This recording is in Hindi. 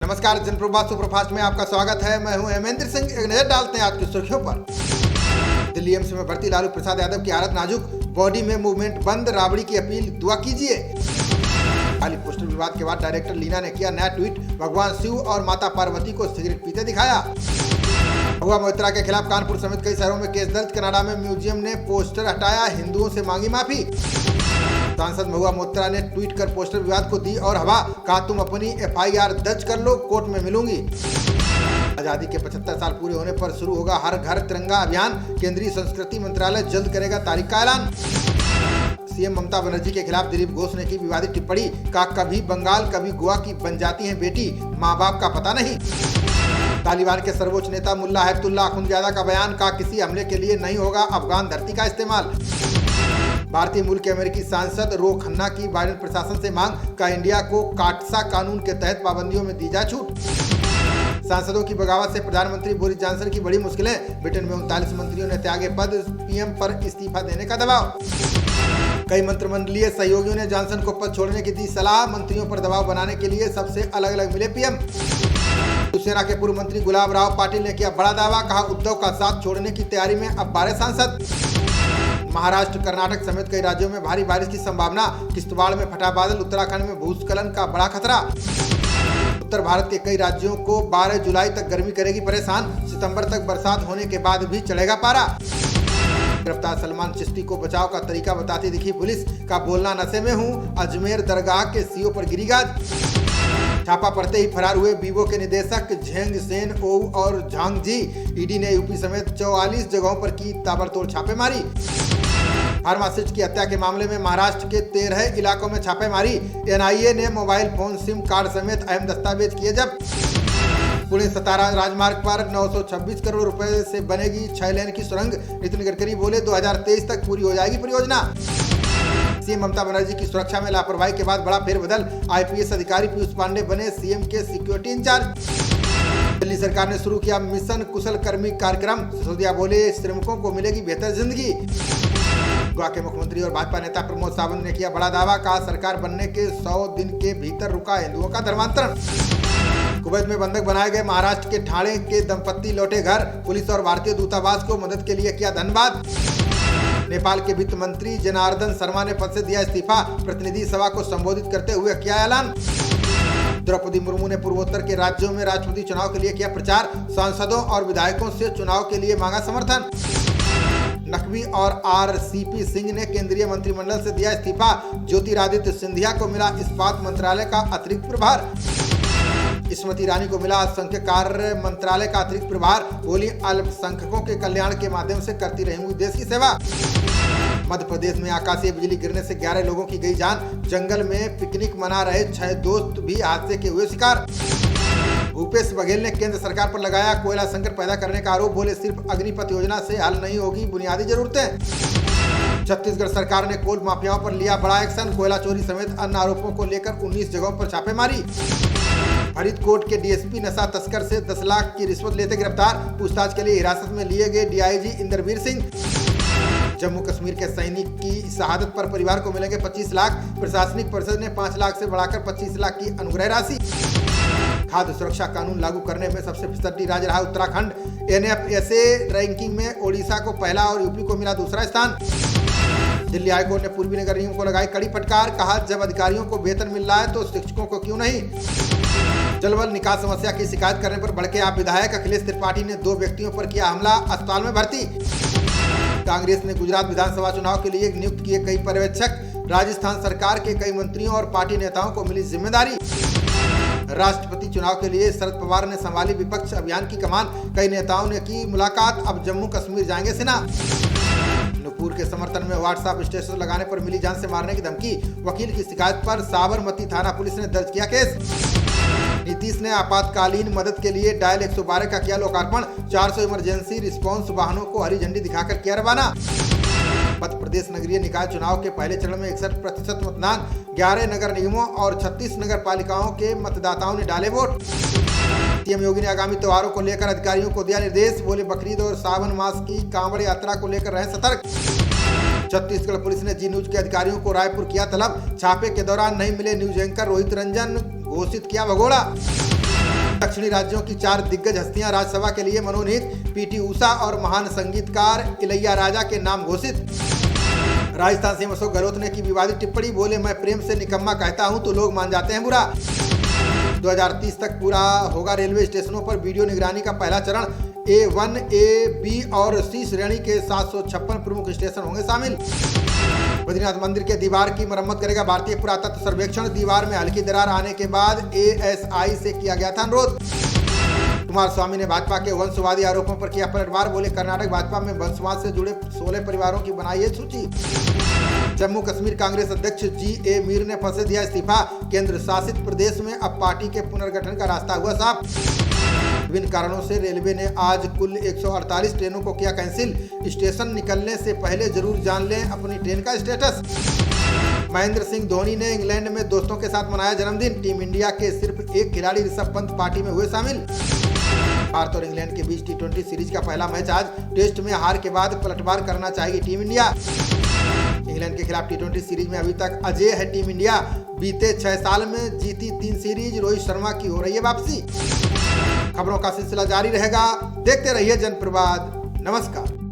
नमस्कार, जनप्रभा सुपरफास्ट में आपका स्वागत है। मैं हूं हेमेंद्र सिंह। एक नजर डालते हैं आज की सुर्खियों पर। दिल्ली एम्स में भर्ती लालू प्रसाद यादव की हालत नाजुक, बॉडी में मूवमेंट बंद, राबड़ी की अपील दुआ कीजिए। खाली पोस्टर विवाद के बाद डायरेक्टर लीना ने किया नया ट्वीट, भगवान शिव और माता पार्वती को सिगरेट पीते दिखाया। महुआ मोइत्रा के खिलाफ कानपुर समेत कई शहरों में केस दर्ज। कनाडा में म्यूजियम ने पोस्टर हटाया, हिंदुओं से मांगी माफी। सांसद महुआ मोइत्रा ने ट्वीट कर पोस्टर विवाद को दी और हवा, कहा तुम अपनी FIR दर्ज कर लो, कोर्ट में मिलूंगी। आजादी के 75 साल पूरे होने पर शुरू होगा हर घर तिरंगा अभियान, केंद्रीय संस्कृति मंत्रालय जल्द करेगा तारीख का ऐलान। सीएम ममता बनर्जी के खिलाफ दिलीप घोष ने की विवादित टिप्पणी, कहा कभी बंगाल कभी गोवा की बन जाती है बेटी, माँ बाप का पता नहीं। तालिबान के सर्वोच्च नेता मुल्ला हैबतुल्लाह अखुंदजादा का बयान, कहा किसी हमले के लिए नहीं होगा अफगान धरती का इस्तेमाल। भारतीय मूल के अमेरिकी सांसद रो खन्ना की बाइडेन प्रशासन से मांग, का इंडिया को काटसा कानून के तहत पाबंदियों में दी जाए छूट। सांसदों की बगावत से प्रधानमंत्री बोरिस जॉनसन की बड़ी मुश्किलें, ब्रिटेन में 39 मंत्रियों ने त्यागे पद, PM पर इस्तीफा देने का दबाव। कई मंत्रिमंडलीय सहयोगियों ने जॉनसन को पद छोड़ने की दी सलाह, मंत्रियों पर दबाव बनाने के लिए सबसे अलग अलग मिले PM। शिवसेना के पूर्व मंत्री गुलाब राव पाटिल ने किया बड़ा दावा, कहा उद्धव का साथ छोड़ने की तैयारी में अब 12 सांसद। महाराष्ट्र, कर्नाटक समेत कई राज्यों में भारी बारिश की संभावना, किश्तवाड़ में फटा बादल, उत्तराखंड में भूस्खलन का बड़ा खतरा। उत्तर भारत के कई राज्यों को 12 जुलाई तक गर्मी करेगी परेशान, सितंबर तक बरसात होने के बाद भी चढ़ेगा पारा। गिरफ्तार सलमान चिश्ती को बचाव का तरीका बताती दिखी पुलिस, का बोलना नशे में हूँ, अजमेर दरगाह के CO पर गिरी गाज। छापा पड़ते ही फरार हुए वीवो के निदेशक झेंग सेन ओऊ और झांग जी। ईडी ने यूपी समेत 44 जगहों पर की ताबड़तोड़ छापेमारी। फार्मासिस्ट की हत्या के मामले में महाराष्ट्र के 13 इलाकों में छापेमारी, NIA ने मोबाइल फोन, सिम कार्ड समेत अहम दस्तावेज किए जब्त। पुणे सतारा राजमार्ग पर 926 करोड़ रुपए से बनेगी 6 लेन की सुरंग, नितिन गडकरी बोले 2023 तक पूरी हो जाएगी परियोजना। सीएम ममता बनर्जी की सुरक्षा में लापरवाही के बाद बड़ा फेरबदल, IPS अधिकारी पीयूष पांडे बने CM के सिक्योरिटी इंचार्ज। दिल्ली सरकार ने शुरू किया मिशन कुशल कर्मी कार्यक्रम, सिसोदिया बोले श्रमिकों को मिलेगी बेहतर जिंदगी। गोवा के मुख्यमंत्री और भाजपा नेता प्रमोद सावंत ने किया बड़ा दावा, कहा सरकार बनने के 100 दिन के भीतर रुका हिंदुओं का धर्मांतरण। कुवैत में बंधक बनाए गए महाराष्ट्र के ठाणे के दंपत्ति लौटे घर, पुलिस और भारतीय दूतावास को मदद के लिए किया धन्यवाद। नेपाल के वित्त मंत्री जनार्दन शर्मा ने पद से दिया इस्तीफा, प्रतिनिधि सभा को संबोधित करते हुए किया ऐलान। द्रौपदी मुर्मू ने पूर्वोत्तर के राज्यों में राष्ट्रपति चुनाव के लिए किया प्रचार, सांसदों और विधायकों से चुनाव के लिए मांगा समर्थन। नकवी और RCP सिंह ने केंद्रीय मंत्रिमंडल से दिया इस्तीफा, ज्योतिरादित्य सिंधिया को मिला इस्पात मंत्रालय का अतिरिक्त प्रभार। स्मृति ईरानी को मिला अल्पसंख्यक कार्य मंत्रालय का अतिरिक्त प्रभार, बोली अल्पसंख्यकों के कल्याण के माध्यम से करती रहेंगी देश की सेवा। मध्य प्रदेश में आकाशीय बिजली गिरने से 11 लोगों की गई जान, जंगल में पिकनिक मना रहे 6 दोस्त भी हादसे के हुए शिकार। भूपेश बघेल ने केंद्र सरकार पर लगाया कोयला संकट पैदा करने का आरोप, बोले सिर्फ अग्निपथ योजना से हल नहीं होगी बुनियादी जरूरतें। छत्तीसगढ़ सरकार ने कोल माफियाओं पर लिया बड़ा एक्शन, कोयला चोरी समेत अन्य आरोपों को लेकर 19 जगहों पर छापेमारी। फरीदकोट के DSP नशा तस्कर से 10 लाख की रिश्वत लेते गिरफ्तार, पूछताछ के लिए हिरासत में लिए गए DIG इंद्रवीर सिंह। जम्मू कश्मीर के सैनिक की शहादत पर परिवार को मिलेंगे 25 लाख, प्रशासनिक परिषद ने 5 लाख से बढ़ाकर 25 लाख की अनुग्रह राशि। खाद्य सुरक्षा कानून लागू करने में सबसे फिसड्डी राज्य रहा उत्तराखंड, NFSA रैंकिंग में ओडिशा को पहला और यूपी को मिला दूसरा स्थान। दिल्ली हाईकोर्ट ने पूर्वी नगर निगम को लगाई कड़ी फटकार, कहा जब अधिकारियों को वेतन मिल रहा है तो शिक्षकों को क्यों नहीं। जलबल निकास समस्या की शिकायत करने पर भड़के आप विधायक, अखिलेश त्रिपाठी ने 2 व्यक्तियों पर किया हमला, अस्पताल में भर्ती। कांग्रेस ने गुजरात विधानसभा चुनाव के लिए नियुक्त किए कई पर्यवेक्षक, राजस्थान सरकार के कई मंत्रियों और पार्टी नेताओं को मिली जिम्मेदारी। राष्ट्रपति चुनाव के लिए शरद पवार ने संभाली विपक्ष अभियान की कमान, कई नेताओं ने की मुलाकात, अब जम्मू कश्मीर जाएंगे सिन्हा। नुपुर के समर्थन में व्हाट्सएप स्टेटस लगाने पर मिली जान से मारने की धमकी, वकील की शिकायत पर साबरमती थाना पुलिस ने दर्ज किया केस। नीतीश ने आपातकालीन मदद के लिए डायल 112 का किया लोकार्पण, 400 इमरजेंसी रिस्पांस वाहनों को हरी झंडी दिखाकर किया रवाना। मध्य प्रदेश नगरीय निकाय चुनाव के पहले चरण में 61% मतदान, 11 नगर निगमों और 36 नगर पालिकाओं के मतदाताओं ने डाले वोट। सीएम योगी ने आगामी त्योहारों को लेकर अधिकारियों को दिया निर्देश, बोले बकरीद और सावन मास की कांवड़ यात्रा को लेकर रहे सतर्क। छत्तीसगढ़ पुलिस ने जी न्यूज के अधिकारियों को रायपुर किया तलब, छापे के दौरान नहीं मिले न्यूज एंकर रोहित रंजन, घोषित किया भगोड़ा। दक्षिणी राज्यों की 4 दिग्गज हस्तियां राज्यसभा के लिए मनोनीत, पीटी उषा और महान संगीतकार इलैयाराजा के नाम घोषित। राजस्थान सीएम अशोक गहलोत ने की विवादित टिप्पणी, बोले मैं प्रेम से निकम्मा कहता हूं तो लोग मान जाते हैं बुरा। 2030 तक पूरा होगा रेलवे स्टेशनों पर वीडियो निगरानी का पहला चरण। A1, A, B और C श्रेणी के 756 प्रमुख स्टेशन होंगे शामिल। बद्रीनाथ मंदिर के दीवार की मरम्मत करेगा भारतीय पुरातत्व सर्वेक्षण। दीवार में हल्की दरार आने के बाद ASI से किया गया था अनुरोध। कुमारस्वामी ने भाजपा के वंशवादी आरोपों पर किया पलटवार, बोले कर्नाटक भाजपा में वंशवाद से जुड़े 16 परिवारों की बनाई है सूची। जम्मू कश्मीर कांग्रेस अध्यक्ष G.A. मीर ने फंसे दिया इस्तीफा। केंद्र शासित प्रदेश में अब पार्टी के पुनर्गठन का रास्ता हुआ साफ। विभिन्न कारणों से रेलवे ने आज कुल 148 ट्रेनों को किया कैंसिल। स्टेशन निकलने से पहले जरूर जान लें अपनी ट्रेन का स्टेटस। महेंद्र सिंह धोनी ने इंग्लैंड में दोस्तों के साथ मनाया जन्मदिन। टीम इंडिया के सिर्फ एक खिलाड़ी ऋषभ पंत पार्टी में हुए शामिल। भारत और इंग्लैंड के बीच T20 सीरीज का पहला मैच आज। टेस्ट में हार के बाद पलटवार करना चाहेगी टीम इंडिया। इंग्लैंड के खिलाफ T20 सीरीज में अभी तक अजेय है टीम इंडिया। बीते 6 साल में जीती 3 सीरीज। रोहित शर्मा की हो रही है वापसी। खबरों का सिलसिला जारी रहेगा, देखते रहिए जनप्रवाद। नमस्कार।